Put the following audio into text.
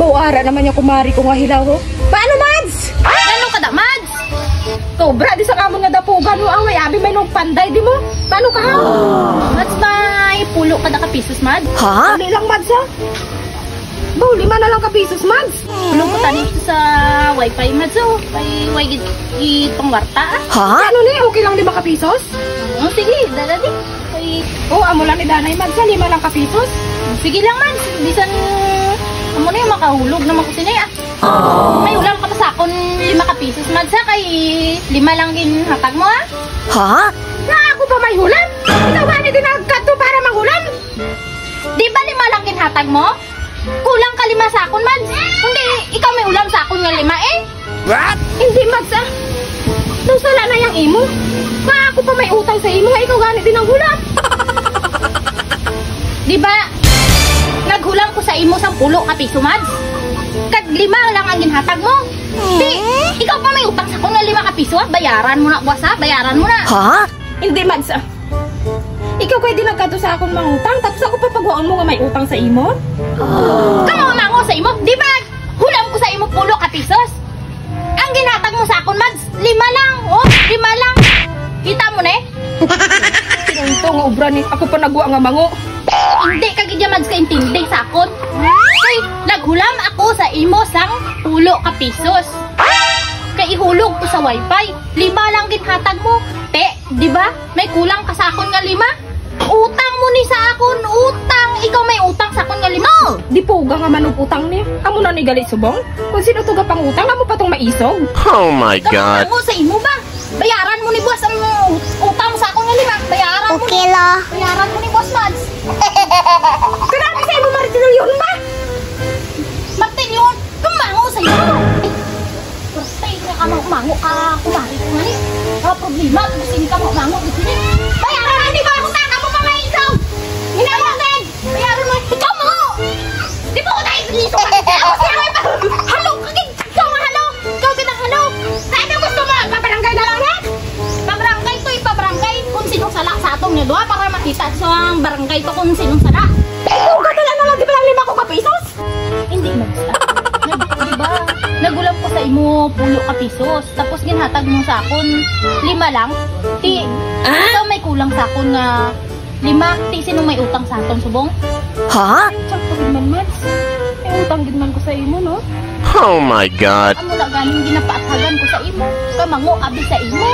Bawara naman yung kumari ko nga hilaw. Paano, Mads? Ano ka da, Mads? Sobra, di sa kamon nga dapugan mo. Ang may abi may nung panday, di mo? Paano ka, ha? Mads, may pulo ka da ka pisos, Mads? Ha? Dali lang, Mads, ha? Baw, 5 na lang ka pisos, Mads. Pulo ko tanin sa wifi, Mads, oh. May itong warta, ah. Ha? Ano ni? Okay lang 5 ka pisos? Sige, dala di. Oo, amo lang ni Danay, Mads, ha? 5 lang ka pisos? Sige lang, Mads. Bisan, amo na yung makahulog naman ko sinay, ah. May ulam ka pa sa akon 5 ka pisos, Mads, ha? Kay 5 lang ginhatag mo, ah. Ha? Na ako pa may hulam? Ikaw ba ni dinagkato para manghulam? Di ba 5 lang ginhatag mo? Kulang ka 5 sa akon, Mads. Hindi, ikaw may ulam sa akon nga 5, eh. What? Hindi, Mads, ah. Sala na yung imo. Ma, ako pa may utang sa imo. Ikaw gani din ang hulam. Di ba? Naghulam ko sa imo 10 ka piso, Mads. Kad 5 lang ang ginhatag mo. Di, ikaw pa may utang sa akon nga 5 ka piso, ah. Bayaran mo na, buwas, ha? Bayaran mo na. Ha? Hindi, Mads, ah. Ikaw kayo din nagkato sa akong mangutang, tapos ako papagawa mo nga may utang sa imo? Kamo mango sa imo, di ba? Hulam ko sa imo 10 ka pisos. Ang ginatag mo sa akon, Mads, 5 lang. Oh, 5 lang. Kita mo na eh. Ito nga obra ni, ako pa nagwa nga mango. Hindi ka gidya, Mads, kaintindi sa akon. Ay, naghulam ako sa imo sang 10 ka pisos. Kay ihulog ko sa wifi, 5 lang ginhatag mo. Te, di ba? May kulang ka sa akon nga 5. Utang mo ni sa akon, utang. Ikaw may utang sa akon nga 5. Di po nga manong utang ni. Amo na ni galit subong. Kung sino to pang utang, amo pa tong maisog. Oh my God. Kamu sa imo ba? Bayaran mo ni boss ang utang mo sa akon nga 5. Bayaran mo. Okay la. Bayaran mo ni boss, Mads. Grabe sa imo Martin yun ba? Martin yun, kumango sa iyo. Birthday na ka mango ka, kumari ko nga ni. Wala problema, gusin ka mango dito ni. Bayaran mo ni boss, utang mo pa may isog. Hinawa din. Bayaran mo. Ikaw mo. Di ba ko tayo dito? Halo, kagin. Ikaw nga halo. Ikaw ginang halo. Ano gusto mo? Pabarangay na lang na? Pabarangay to, ipabarangay kung sinong sala sa atong niya doa para makita sa barangay to kung sinong sala. Ikaw ka na lang, di ba lang 5 ko ka pisos? Hindi mo diba? Nagulam ko sa imo 10 ka pisos. Tapos ginhatag mo sa akon 5 lang. Ti, ikaw may kulang sa akon nga 5. Ti, sinong may utang sa aton, subong? Ha? Sakto din man, Mads. May utang din man ko sa imo, no? Oh my God. Amo na ganing ginapaathagan ko sa imo. Kamango abi sa imo.